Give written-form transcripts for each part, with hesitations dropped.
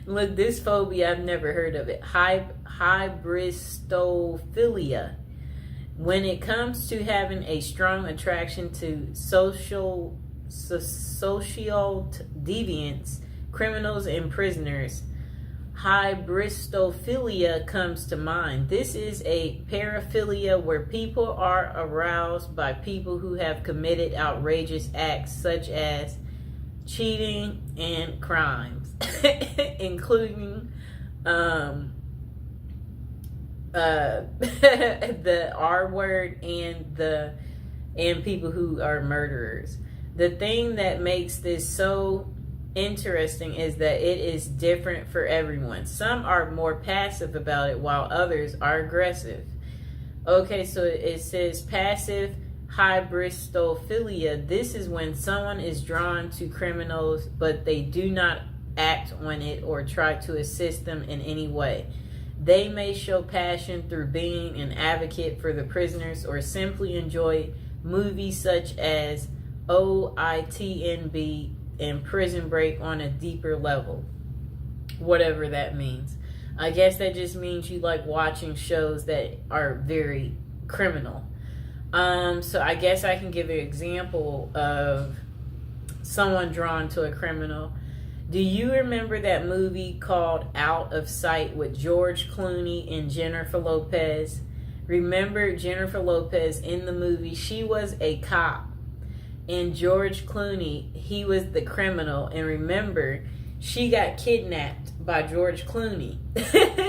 Look, this phobia, I've never heard of it. Hybristophilia. When it comes to having a strong attraction to social deviants, criminals, and prisoners, hybristophilia comes to mind. This is a paraphilia where people are aroused by people who have committed outrageous acts such as cheating and crimes, including the R word and people who are murderers. The thing that makes this so interesting is that it is different for everyone. Some are more passive about it while others are aggressive. Okay, so it says passive hybristophilia. This is when someone is drawn to criminals but they do not act on it or try to assist them in any way. They may show passion through being an advocate for the prisoners or simply enjoy movies such as OITNB and Prison Break on a deeper level. Whatever that means. I guess that just means you like watching shows that are very criminal. So I guess I can give an example of someone drawn to a criminal. Do you remember that movie called Out of Sight with George Clooney and Jennifer Lopez? Remember Jennifer Lopez in the movie? She was a cop. And George Clooney, he was the criminal. And remember, she got kidnapped by George Clooney.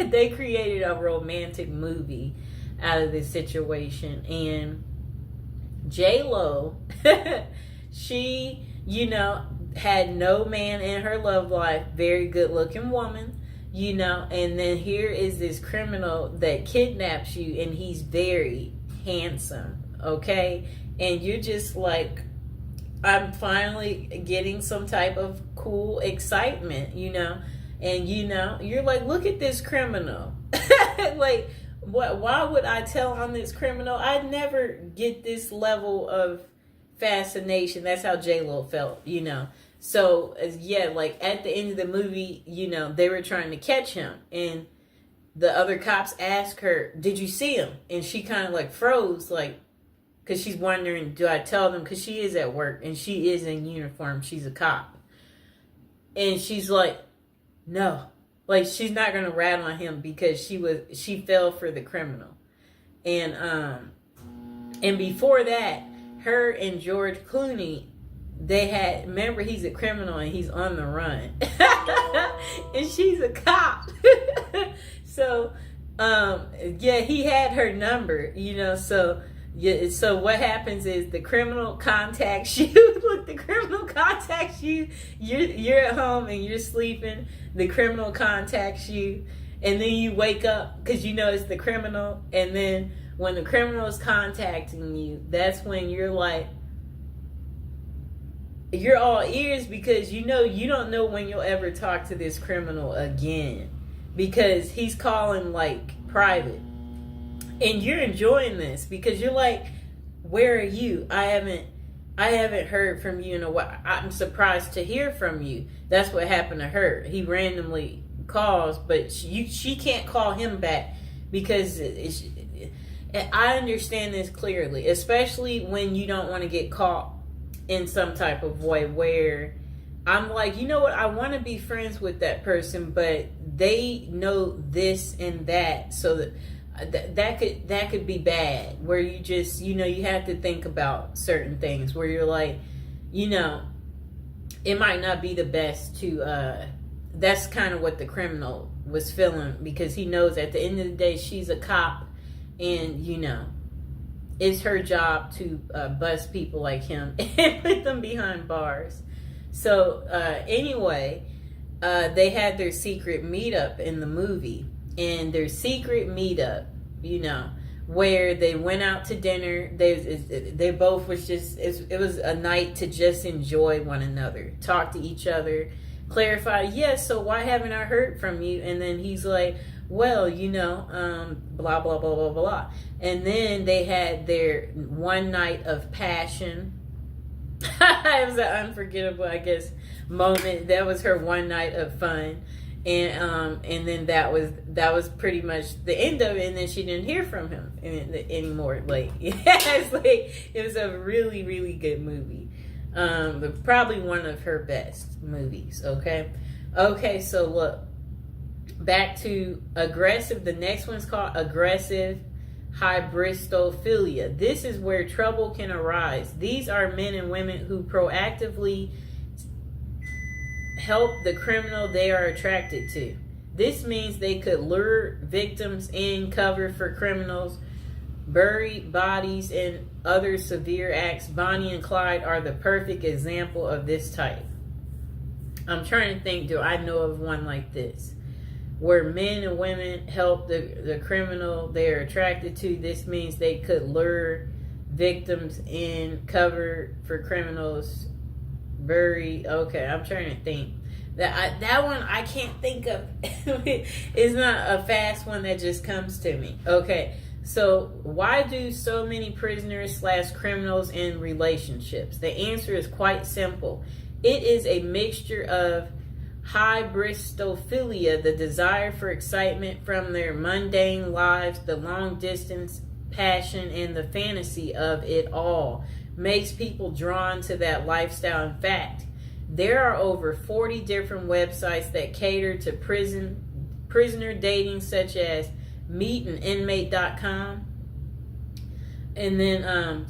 They created a romantic movie out of this situation. And J-Lo, she, had no man in her love life. Very good looking woman, And then here is this criminal that kidnaps you, and he's very handsome, okay? And you're just like, I'm finally getting some type of cool excitement, and you're like, look at this criminal. Like, why would I tell on this criminal? I never get this level of fascination. That's how J-Lo felt, So yeah, like at the end of the movie, they were trying to catch him, and the other cops asked her, did you see him? And she kind of like froze, like, because she's wondering, do I tell them? Because she is at work and she is in uniform. She's a cop. And she's like, no. Like, she's not going to rat on him because she fell for the criminal. And before that, her and George Clooney, remember, he's a criminal and he's on the run. And she's a cop. So, yeah, he had her number, so... Yeah, so what happens is the criminal contacts you. Look, the criminal contacts you. You're at home and you're sleeping. The criminal contacts you, and then you wake up because it's the criminal. And then when the criminal is contacting you, that's when you're like, you're all ears because you don't know when you'll ever talk to this criminal again because he's calling like private. And you're enjoying this because you're like, where are you? I haven't heard from you in a while. I'm surprised to hear from you. That's what happened to her. He randomly calls, but she can't call him back because I understand this clearly, especially when you don't want to get caught in some type of way where I'm like, you know what? I want to be friends with that person, but they know this and that, so that could be bad, where you just you have to think about certain things where you're like, it might not be the best to that's kind of what the criminal was feeling because he knows at the end of the day she's a cop and it's her job to bust people like him and put them behind bars. So anyway, they had their secret meetup in the movie. And their secret meetup, where they went out to dinner. They both was just, it was a night to just enjoy one another, talk to each other, clarify, yes, so why haven't I heard from you? And then he's like, well, blah, blah, blah, blah, blah. And then they had their one night of passion. It was an unforgettable, I guess, moment. That was her one night of fun, and then that was pretty much the end of it. And then she didn't hear from him anymore. Like, it's like it was a really, really good movie. Probably one of her best movies. Okay. So look, back to aggressive. The next one's called aggressive hybristophilia. This is where trouble can arise. These are men and women who proactively help the criminal they are attracted to. This means they could lure victims in, cover for criminals, bury bodies, and other severe acts. Bonnie and Clyde are the perfect example of this type. I'm trying to think, do I know of one like this? Where men and women help the criminal they're attracted to. This means they could lure victims in, cover for criminals, bury. Okay, I'm trying to think. That one I can't think of. It's not a fast one that just comes to me. Okay, so why do so many prisoners / criminals in relationships? The answer is quite simple. It is a mixture of hybristophilia, the desire for excitement from their mundane lives, the long distance passion, and the fantasy of it all makes people drawn to that lifestyle. In fact, there are over 40 different websites that cater to prisoner dating, such as meetinmate.com. And then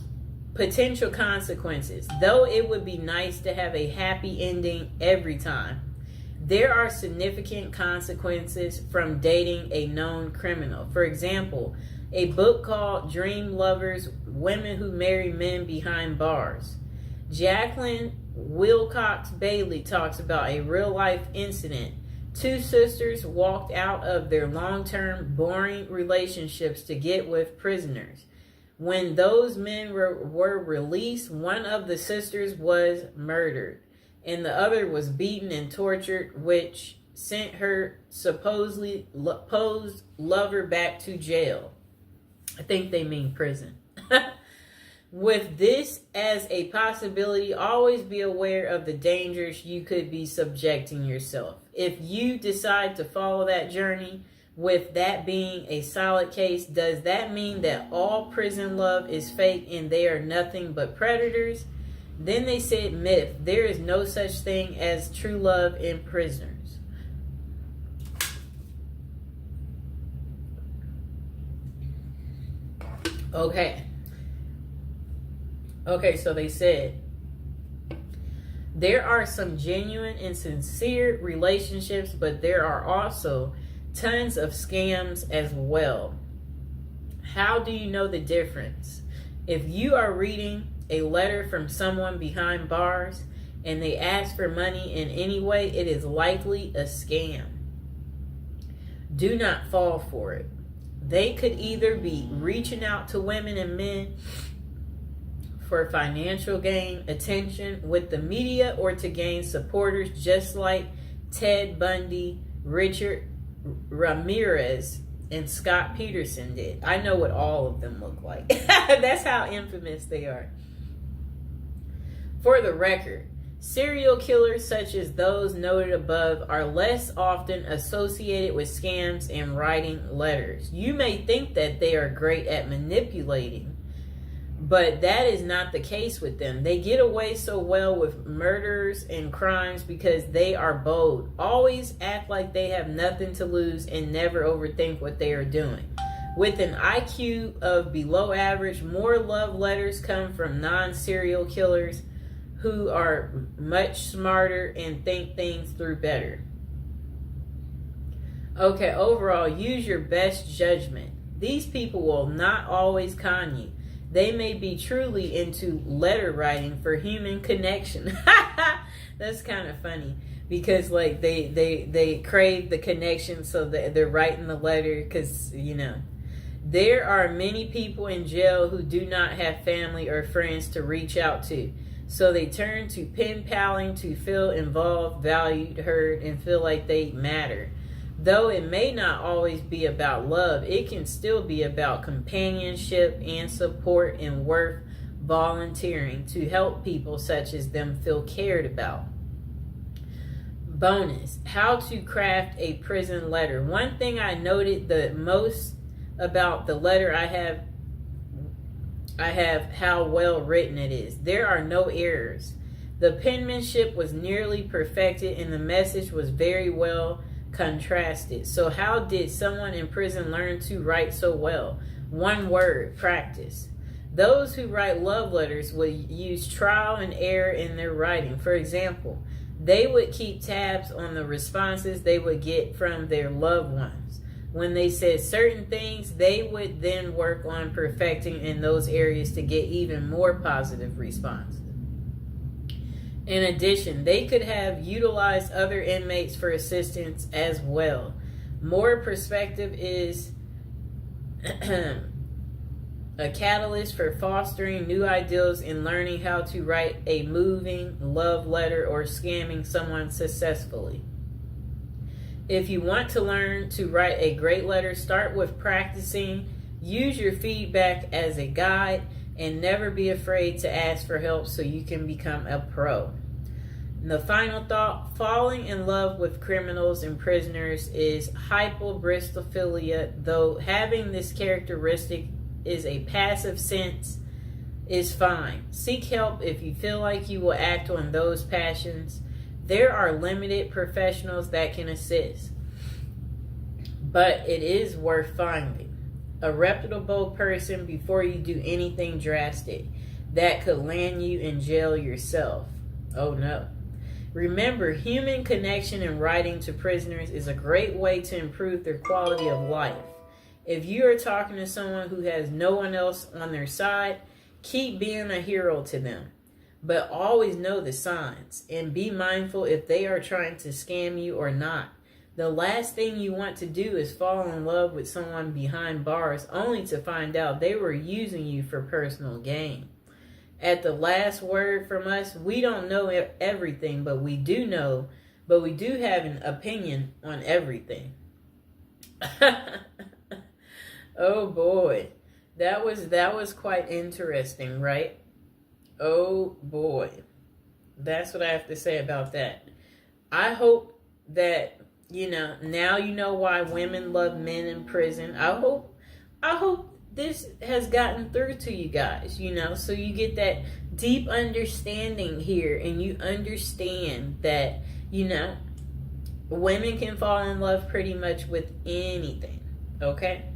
potential consequences. Though it would be nice to have a happy ending every time, there are significant consequences from dating a known criminal. For example, a book called Dream Lovers: Women Who Marry Men Behind Bars. Jacqueline Wilcox Bailey talks about a real-life incident. Two sisters walked out of their long-term, boring relationships to get with prisoners. When those men were released, one of the sisters was murdered, and the other was beaten and tortured, which sent her supposedly posed lover back to jail. I think they mean prison. With this as a possibility, always be aware of the dangers you could be subjecting yourself. If you decide to follow that journey, with that being a solid case, does that mean that all prison love is fake and they are nothing but predators? Then they said myth. There is no such thing as true love in prisoners. Okay, so they said there are some genuine and sincere relationships, but there are also tons of scams as well. How do you know the difference? If you are reading a letter from someone behind bars and they ask for money in any way, it is likely a scam. Do not fall for it. They could either be reaching out to women and men for financial gain, attention with the media, or to gain supporters, just like Ted Bundy, Richard Ramirez, and Scott Peterson did. I know what all of them look like. That's how infamous they are. For the record, serial killers such as those noted above are less often associated with scams and writing letters. You may think that they are great at manipulating, but that is not the case with them. They get away so well with murders and crimes because they are bold, always act like they have nothing to lose, and never overthink what they are doing. With an IQ of below average, more love letters come from non-serial killers who are much smarter and think things through better. Okay, overall, use your best judgment. These people will not always con you. They may be truly into letter writing for human connection. That's kind of funny because like they crave the connection, so that they're writing the letter because, you know, there are many people in jail who do not have family or friends to reach out to. So they turn to pen paling to feel involved, valued, heard, and feel like they matter. Though it may not always be about love, it can still be about companionship and support and worth volunteering to help people such as them feel cared about. Bonus, how to craft a prison letter. One thing I noted the most about the letter I have how well written it is. There are no errors. The penmanship was nearly perfected and the message was very well contrasted. So how did someone in prison learn to write so well? One word, practice. Those who write love letters would use trial and error in their writing. For example, they would keep tabs on the responses they would get from their loved ones. When they said certain things, they would then work on perfecting in those areas to get even more positive responses. In addition, they could have utilized other inmates for assistance as well. More perspective is a catalyst for fostering new ideals in learning how to write a moving love letter or scamming someone successfully. If you want to learn to write a great letter, start with practicing. Use your feedback as a guide and never be afraid to ask for help so you can become a pro. And the final thought, falling in love with criminals and prisoners is hypobristophilia, though having this characteristic is a passive sense is fine. Seek help if you feel like you will act on those passions. There are limited professionals that can assist, but it is worth finding a reputable person before you do anything drastic that could land you in jail yourself. Oh no. Remember, human connection and writing to prisoners is a great way to improve their quality of life. If you are talking to someone who has no one else on their side, keep being a hero to them. But always know the signs and be mindful if they are trying to scam you or not. The last thing you want to do is fall in love with someone behind bars only to find out they were using you for personal gain. At the last word from us, we don't know everything, but we do have an opinion on everything. Oh boy. That was quite interesting, right? Oh boy. That's what I have to say about that. I hope that, now you know why women love men in prison. I hope this has gotten through to you guys, so you get that deep understanding here and you understand that, women can fall in love pretty much with anything, okay?